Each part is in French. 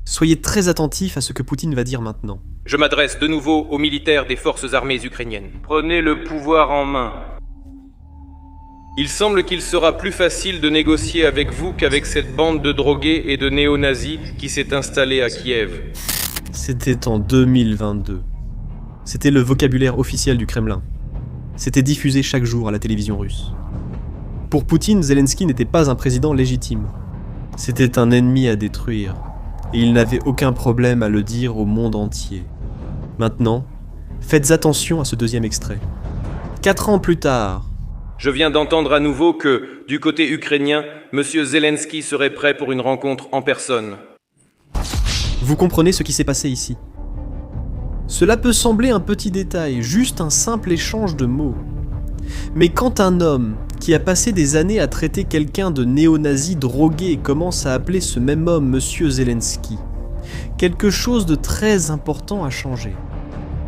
Soyez très attentifs à ce que Poutine va dire maintenant. Je m'adresse de nouveau aux militaires des forces armées ukrainiennes. Prenez le pouvoir en main. Il semble qu'il sera plus facile de négocier avec vous qu'avec cette bande de drogués et de néo-nazis qui s'est installée à Kiev. C'était en 2022. C'était le vocabulaire officiel du Kremlin. C'était diffusé chaque jour à la télévision russe. Pour Poutine, Zelensky n'était pas un président légitime. C'était un ennemi à détruire. Et il n'avait aucun problème à le dire au monde entier. Maintenant, faites attention à ce deuxième extrait. 4 ans plus tard, Je viens d'entendre à nouveau que, du côté ukrainien, M. Zelensky serait prêt pour une rencontre en personne. vous comprenez ce qui s'est passé ici. Cela peut sembler un petit détail, juste un simple échange de mots. Mais quand un homme qui a passé des années à traiter quelqu'un de néo-nazi drogué commence à appeler ce même homme Monsieur Zelensky, quelque chose de très important a changé.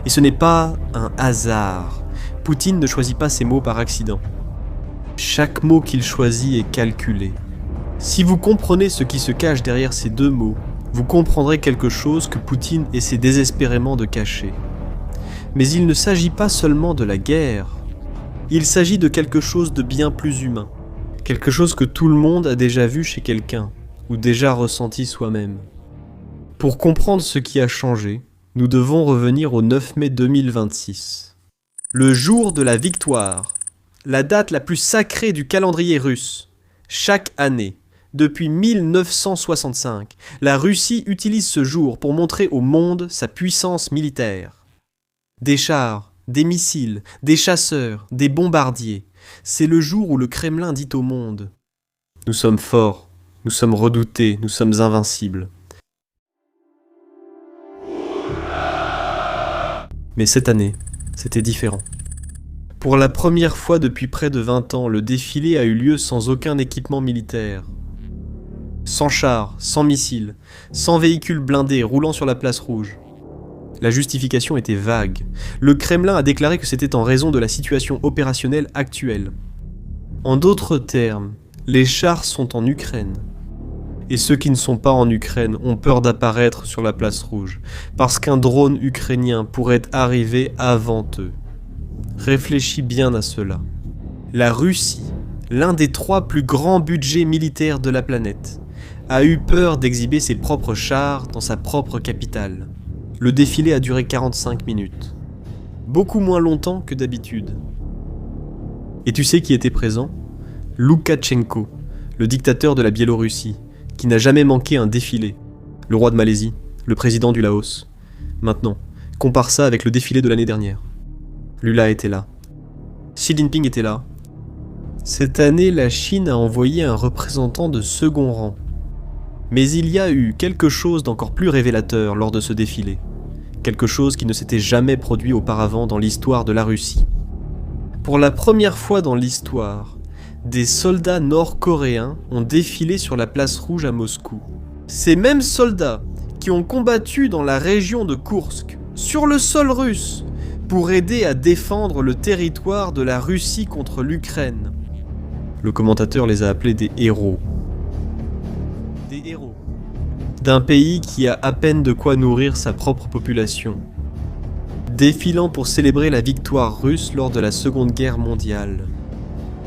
Et ce n'est pas un hasard. Poutine ne choisit pas ses mots par accident. Chaque mot qu'il choisit est calculé. Si vous comprenez ce qui se cache derrière ces deux mots, vous comprendrez quelque chose que Poutine essaie désespérément de cacher. Mais il ne s'agit pas seulement de la guerre. Il s'agit de quelque chose de bien plus humain. Quelque chose que tout le monde a déjà vu chez quelqu'un, ou déjà ressenti soi-même. Pour comprendre ce qui a changé, nous devons revenir au 9 mai 2026. Le jour de la victoire, la date la plus sacrée du calendrier russe. Chaque année, depuis 1965, la Russie utilise ce jour pour montrer au monde sa puissance militaire. Des chars, des missiles, des chasseurs, des bombardiers. C'est le jour où le Kremlin dit au monde « Nous sommes forts, nous sommes redoutés, nous sommes invincibles ». Mais cette année, c'était différent. Pour la première fois depuis près de 20 ans, le défilé a eu lieu sans aucun équipement militaire. Sans chars, sans missiles, sans véhicules blindés roulant sur la place rouge. La justification était vague. Le Kremlin a déclaré que c'était en raison de la situation opérationnelle actuelle. En d'autres termes, les chars sont en Ukraine. Et ceux qui ne sont pas en Ukraine ont peur d'apparaître sur la place rouge, parce qu'un drone ukrainien pourrait arriver avant eux. Réfléchis bien à cela. La Russie, l'un des 3 plus grands budgets militaires de la planète, a eu peur d'exhiber ses propres chars dans sa propre capitale. Le défilé a duré 45 minutes. Beaucoup moins longtemps que d'habitude. Et tu sais qui était présent ? Loukachenko, le dictateur de la Biélorussie, qui n'a jamais manqué un défilé. Le roi de Malaisie, le président du Laos. Maintenant, compare ça avec le défilé de l'année dernière. Lula était là. Xi Jinping était là. Cette année, la Chine a envoyé un représentant de second rang. Mais il y a eu quelque chose d'encore plus révélateur lors de ce défilé. Quelque chose qui ne s'était jamais produit auparavant dans l'histoire de la Russie. Pour la première fois dans l'histoire, des soldats nord-coréens ont défilé sur la place rouge à Moscou. Ces mêmes soldats qui ont combattu dans la région de Koursk, sur le sol russe, pour aider à défendre le territoire de la Russie contre l'Ukraine. Le commentateur les a appelés des héros. Des héros. D'un pays qui a à peine de quoi nourrir sa propre population. Défilant pour célébrer la victoire russe lors de la Seconde Guerre mondiale.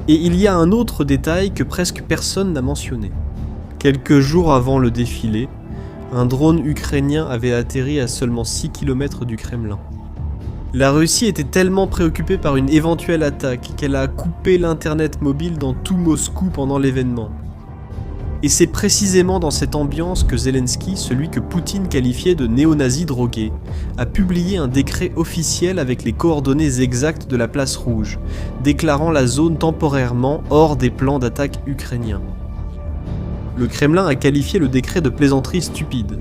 Et il y a un autre détail que presque personne n'a mentionné. Quelques jours avant le défilé, un drone ukrainien avait atterri à seulement 6 km du Kremlin. La Russie était tellement préoccupée par une éventuelle attaque qu'elle a coupé l'internet mobile dans tout Moscou pendant l'événement. Et c'est précisément dans cette ambiance que Zelensky, celui que Poutine qualifiait de néo-nazi drogué, a publié un décret officiel avec les coordonnées exactes de la place rouge, déclarant la zone temporairement hors des plans d'attaque ukrainiens. Le Kremlin a qualifié le décret de plaisanterie stupide.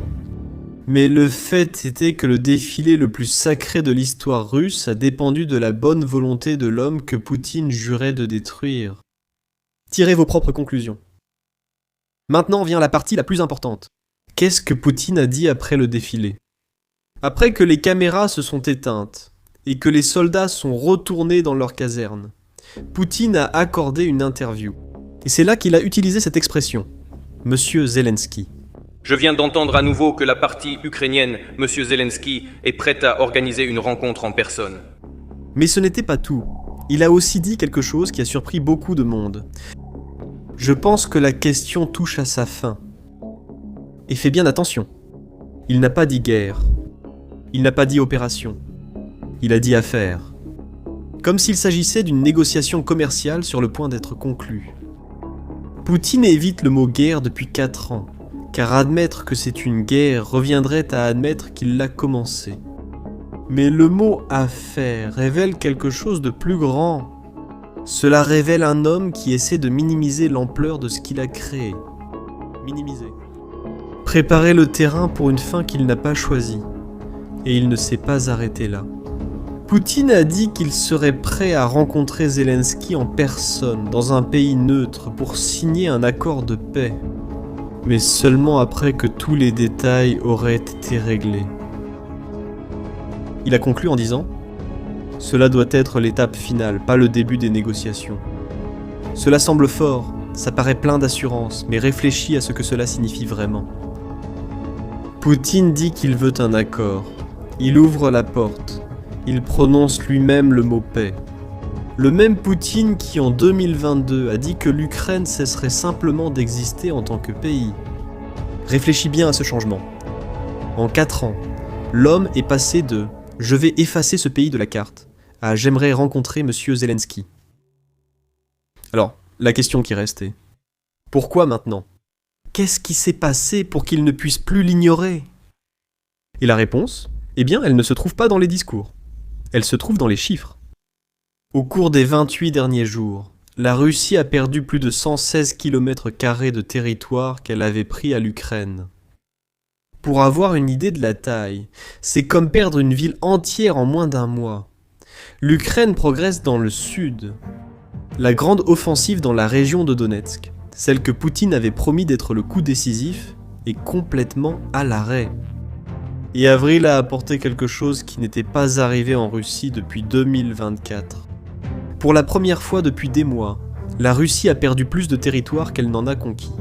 Mais le fait était que le défilé le plus sacré de l'histoire russe a dépendu de la bonne volonté de l'homme que Poutine jurait de détruire. Tirez vos propres conclusions. Maintenant vient la partie la plus importante. Qu'est-ce que Poutine a dit après le défilé ? Après que les caméras se sont éteintes et que les soldats sont retournés dans leur caserne, Poutine a accordé une interview. Et c'est là qu'il a utilisé cette expression. Monsieur Zelensky. Je viens d'entendre à nouveau que la partie ukrainienne, M. Zelensky, est prête à organiser une rencontre en personne. Mais ce n'était pas tout. Il a aussi dit quelque chose qui a surpris beaucoup de monde. Je pense que la question touche à sa fin. Et fais bien attention. Il n'a pas dit guerre. Il n'a pas dit opération. Il a dit affaire. Comme s'il s'agissait d'une négociation commerciale sur le point d'être conclue. Poutine évite le mot guerre depuis 4 ans, car admettre que c'est une guerre reviendrait à admettre qu'il l'a commencée. Mais le mot affaire révèle quelque chose de plus grand. Cela révèle un homme qui essaie de minimiser l'ampleur de ce qu'il a créé. Minimiser. Préparer le terrain pour une fin qu'il n'a pas choisie. Et il ne s'est pas arrêté là. Poutine a dit qu'il serait prêt à rencontrer Zelensky en personne, dans un pays neutre, pour signer un accord de paix. Mais seulement après que tous les détails auraient été réglés. Il a conclu en disant « Cela doit être l'étape finale, pas le début des négociations. Cela semble fort, ça paraît plein d'assurance, mais réfléchis à ce que cela signifie vraiment. » Poutine dit qu'il veut un accord. Il ouvre la porte. Il prononce lui-même le mot paix. Le même Poutine qui en 2022 a dit que l'Ukraine cesserait simplement d'exister en tant que pays. Réfléchis bien à ce changement. En 4 ans, l'homme est passé de « je vais effacer ce pays de la carte » à « j'aimerais rencontrer M. Zelensky ». Alors, la question qui reste est « pourquoi maintenant ? Qu'est-ce qui s'est passé pour qu'il ne puisse plus l'ignorer ?» Et la réponse, eh bien, elle ne se trouve pas dans les discours. Elle se trouve dans les chiffres. Au cours des 28 derniers jours, la Russie a perdu plus de 116 km² de territoire qu'elle avait pris à l'Ukraine. Pour avoir une idée de la taille, c'est comme perdre une ville entière en moins d'1 mois. L'Ukraine progresse dans le sud. La grande offensive dans la région de Donetsk, celle que Poutine avait promis d'être le coup décisif, est complètement à l'arrêt. Et avril a apporté quelque chose qui n'était pas arrivé en Russie depuis 2024. Pour la première fois depuis des mois, la Russie a perdu plus de territoire qu'elle n'en a conquis.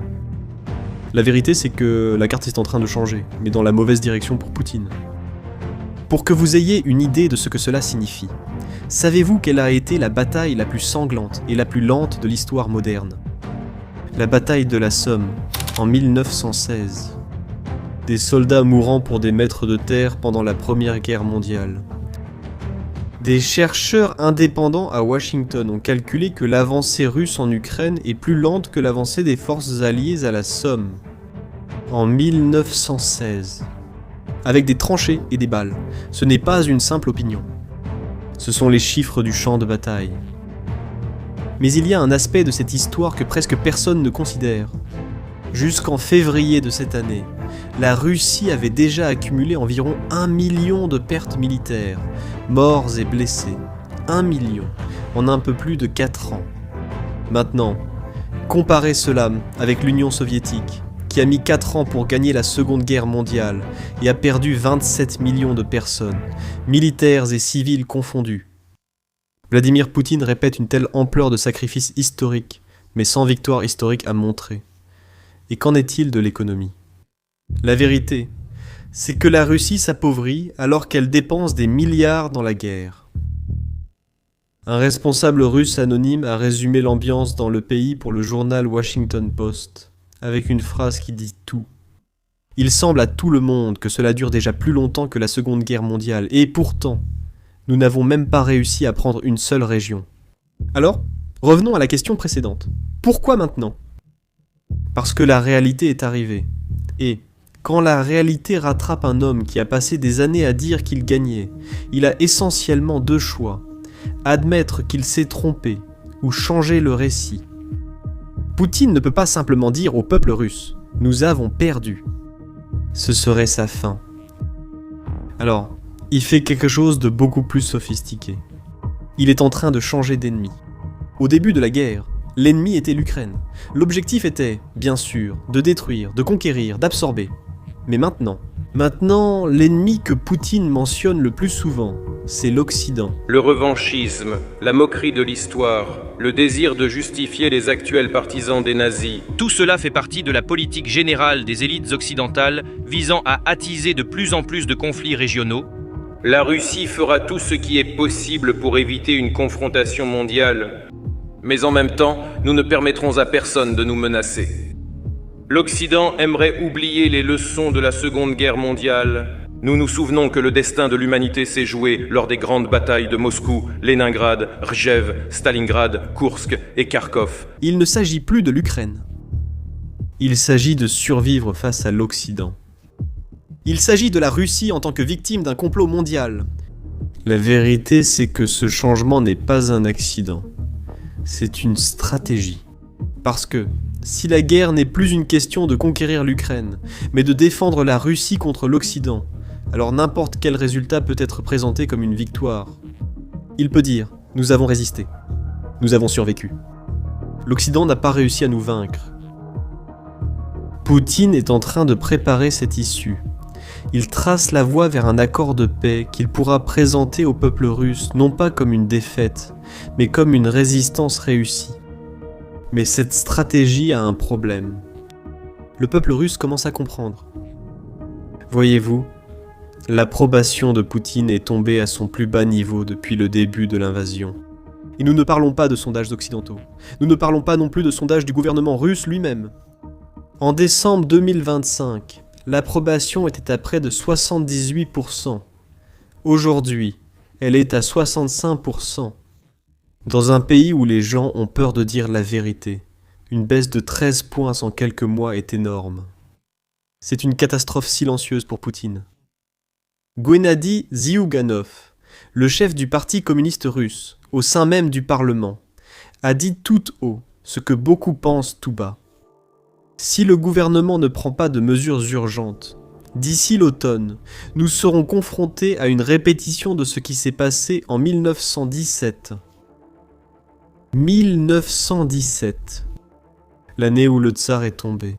La vérité, c'est que la carte est en train de changer, mais dans la mauvaise direction pour Poutine. Pour que vous ayez une idée de ce que cela signifie, savez-vous quelle a été la bataille la plus sanglante et la plus lente de l'histoire moderne ? La bataille de la Somme, en 1916. Des soldats mourant pour des mètres de terre pendant la Première Guerre mondiale. Des chercheurs indépendants à Washington ont calculé que l'avancée russe en Ukraine est plus lente que l'avancée des forces alliées à la Somme. En 1916. Avec des tranchées et des balles. Ce n'est pas une simple opinion. Ce sont les chiffres du champ de bataille. Mais il y a un aspect de cette histoire que presque personne ne considère. Jusqu'en février de cette année, la Russie avait déjà accumulé environ 1 million de pertes militaires, morts et blessés. 1 million, en un peu plus de 4 ans. Maintenant, comparez cela avec l'Union soviétique, qui a mis 4 ans pour gagner la Seconde Guerre mondiale et a perdu 27 millions de personnes, militaires et civils confondus. Vladimir Poutine répète une telle ampleur de sacrifice historique, mais sans victoire historique à montrer. Et qu'en est-il de l'économie ? La vérité, c'est que la Russie s'appauvrit alors qu'elle dépense des milliards dans la guerre. Un responsable russe anonyme a résumé l'ambiance dans le pays pour le journal Washington Post, avec une phrase qui dit tout. Il semble à tout le monde que cela dure déjà plus longtemps que la Seconde Guerre mondiale, et pourtant, nous n'avons même pas réussi à prendre une seule région. Alors, revenons à la question précédente. Pourquoi maintenant ? Parce que la réalité est arrivée. Et, quand la réalité rattrape un homme qui a passé des années à dire qu'il gagnait, il a essentiellement 2 choix. Admettre qu'il s'est trompé, ou changer le récit. Poutine ne peut pas simplement dire au peuple russe « Nous avons perdu ». Ce serait sa fin. Alors, il fait quelque chose de beaucoup plus sophistiqué. Il est en train de changer d'ennemi. Au début de la guerre, l'ennemi était l'Ukraine. L'objectif était, bien sûr, de détruire, de conquérir, d'absorber. Mais maintenant, Maintenant, l'ennemi que Poutine mentionne le plus souvent, c'est l'Occident. Le revanchisme, la moquerie de l'histoire, le désir de justifier les actuels partisans des nazis. Tout cela fait partie de la politique générale des élites occidentales visant à attiser de plus en plus de conflits régionaux. La Russie fera tout ce qui est possible pour éviter une confrontation mondiale. Mais en même temps, nous ne permettrons à personne de nous menacer. L'Occident aimerait oublier les leçons de la Seconde Guerre mondiale. Nous nous souvenons que le destin de l'humanité s'est joué lors des grandes batailles de Moscou, Leningrad, Rjev, Stalingrad, Koursk et Kharkov. Il ne s'agit plus de l'Ukraine. Il s'agit de survivre face à l'Occident. Il s'agit de la Russie en tant que victime d'un complot mondial. La vérité, c'est que ce changement n'est pas un accident. C'est une stratégie. Parce que, si la guerre n'est plus une question de conquérir l'Ukraine, mais de défendre la Russie contre l'Occident, alors n'importe quel résultat peut être présenté comme une victoire. Il peut dire « Nous avons résisté. Nous avons survécu. L'Occident n'a pas réussi à nous vaincre. » Poutine est en train de préparer cette issue. Il trace la voie vers un accord de paix qu'il pourra présenter au peuple russe non pas comme une défaite, mais comme une résistance réussie. Mais cette stratégie a un problème. Le peuple russe commence à comprendre. Voyez-vous, l'approbation de Poutine est tombée à son plus bas niveau depuis le début de l'invasion. Et nous ne parlons pas de sondages occidentaux. Nous ne parlons pas non plus de sondages du gouvernement russe lui-même. En décembre 2025, l'approbation était à près de 78%. Aujourd'hui, elle est à 65%. Dans un pays où les gens ont peur de dire la vérité, une baisse de 13 points en quelques mois est énorme. C'est une catastrophe silencieuse pour Poutine. Gennady Zyuganov, le chef du Parti communiste russe, au sein même du Parlement, a dit tout haut ce que beaucoup pensent tout bas. Si le gouvernement ne prend pas de mesures urgentes, d'ici l'automne, nous serons confrontés à une répétition de ce qui s'est passé en 1917. 1917, l'année où le tsar est tombé,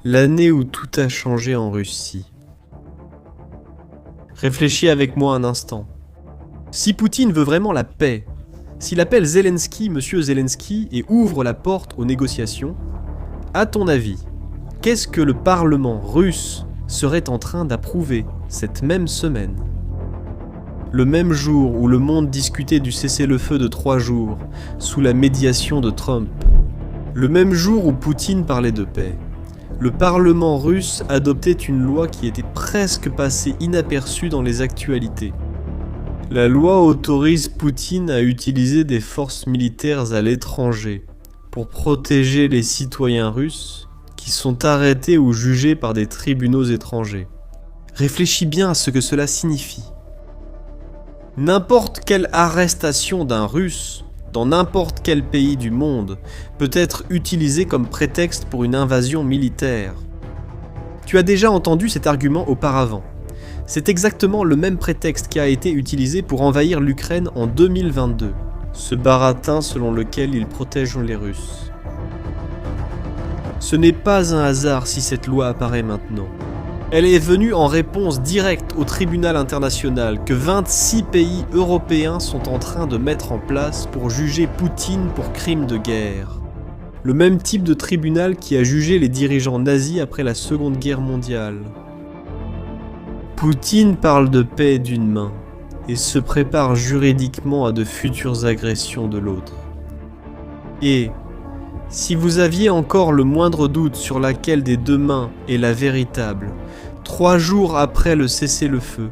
l'année où tout a changé en Russie. Réfléchis avec moi un instant. Si Poutine veut vraiment la paix, s'il appelle Zelensky Monsieur Zelensky et ouvre la porte aux négociations, à ton avis, qu'est-ce que le Parlement russe serait en train d'approuver cette même semaine ? Le même jour où le monde discutait du cessez-le-feu de 3 jours, sous la médiation de Trump. Le même jour où Poutine parlait de paix. Le Parlement russe adoptait une loi qui était presque passée inaperçue dans les actualités. La loi autorise Poutine à utiliser des forces militaires à l'étranger pour protéger les citoyens russes qui sont arrêtés ou jugés par des tribunaux étrangers. Réfléchis bien à ce que cela signifie. N'importe quelle arrestation d'un Russe, dans n'importe quel pays du monde, peut être utilisée comme prétexte pour une invasion militaire. Tu as déjà entendu cet argument auparavant. C'est exactement le même prétexte qui a été utilisé pour envahir l'Ukraine en 2022, ce baratin selon lequel ils protègent les Russes. Ce n'est pas un hasard si cette loi apparaît maintenant. Elle est venue en réponse directe au tribunal international que 26 pays européens sont en train de mettre en place pour juger Poutine pour crimes de guerre. Le même type de tribunal qui a jugé les dirigeants nazis après la Seconde Guerre mondiale. Poutine parle de paix d'une main et se prépare juridiquement à de futures agressions de l'autre. Et si vous aviez encore le moindre doute sur laquelle des deux mains est la véritable, 3 jours après le cessez-le-feu,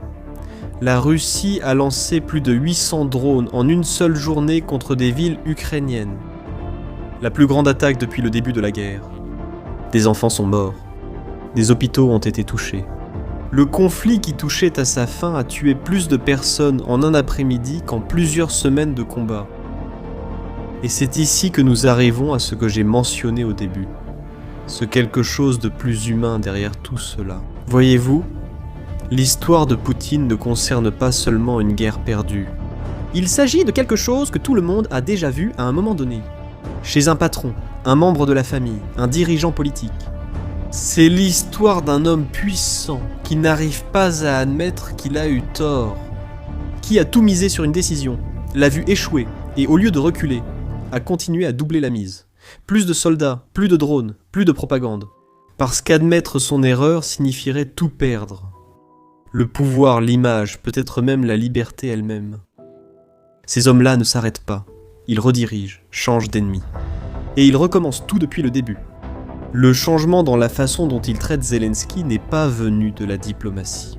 la Russie a lancé plus de 800 drones en une seule journée contre des villes ukrainiennes. La plus grande attaque depuis le début de la guerre. Des enfants sont morts. Des hôpitaux ont été touchés. Le conflit qui touchait à sa fin a tué plus de personnes en un après-midi qu'en plusieurs semaines de combat. Et c'est ici que nous arrivons à ce que j'ai mentionné au début. Ce quelque chose de plus humain derrière tout cela. Voyez-vous, l'histoire de Poutine ne concerne pas seulement une guerre perdue. Il s'agit de quelque chose que tout le monde a déjà vu à un moment donné. Chez un patron, un membre de la famille, un dirigeant politique. C'est l'histoire d'un homme puissant qui n'arrive pas à admettre qu'il a eu tort, qui a tout misé sur une décision, l'a vu échouer et au lieu de reculer, a continué à doubler la mise. Plus de soldats, plus de drones, plus de propagande. Parce qu'admettre son erreur signifierait tout perdre. Le pouvoir, l'image, peut-être même la liberté elle-même. Ces hommes-là ne s'arrêtent pas. Ils redirigent, changent d'ennemi. Et ils recommencent tout depuis le début. Le changement dans la façon dont ils traitent Zelensky n'est pas venu de la diplomatie.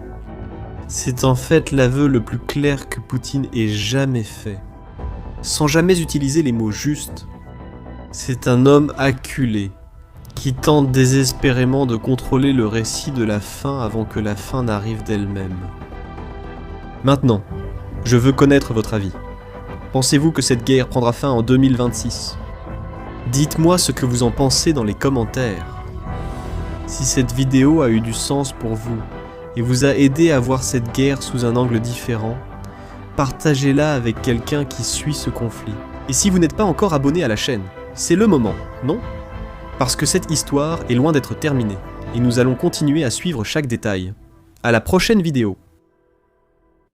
C'est en fait l'aveu le plus clair que Poutine ait jamais fait. Sans jamais utiliser les mots justes. C'est un homme acculé, qui tente désespérément de contrôler le récit de la fin avant que la fin n'arrive d'elle-même. Maintenant, je veux connaître votre avis. Pensez-vous que cette guerre prendra fin en 2026 ? Dites-moi ce que vous en pensez dans les commentaires. Si cette vidéo a eu du sens pour vous et vous a aidé à voir cette guerre sous un angle différent, partagez-la avec quelqu'un qui suit ce conflit. Et si vous n'êtes pas encore abonné à la chaîne, c'est le moment, non ? Parce que cette histoire est loin d'être terminée, et nous allons continuer à suivre chaque détail. À la prochaine vidéo.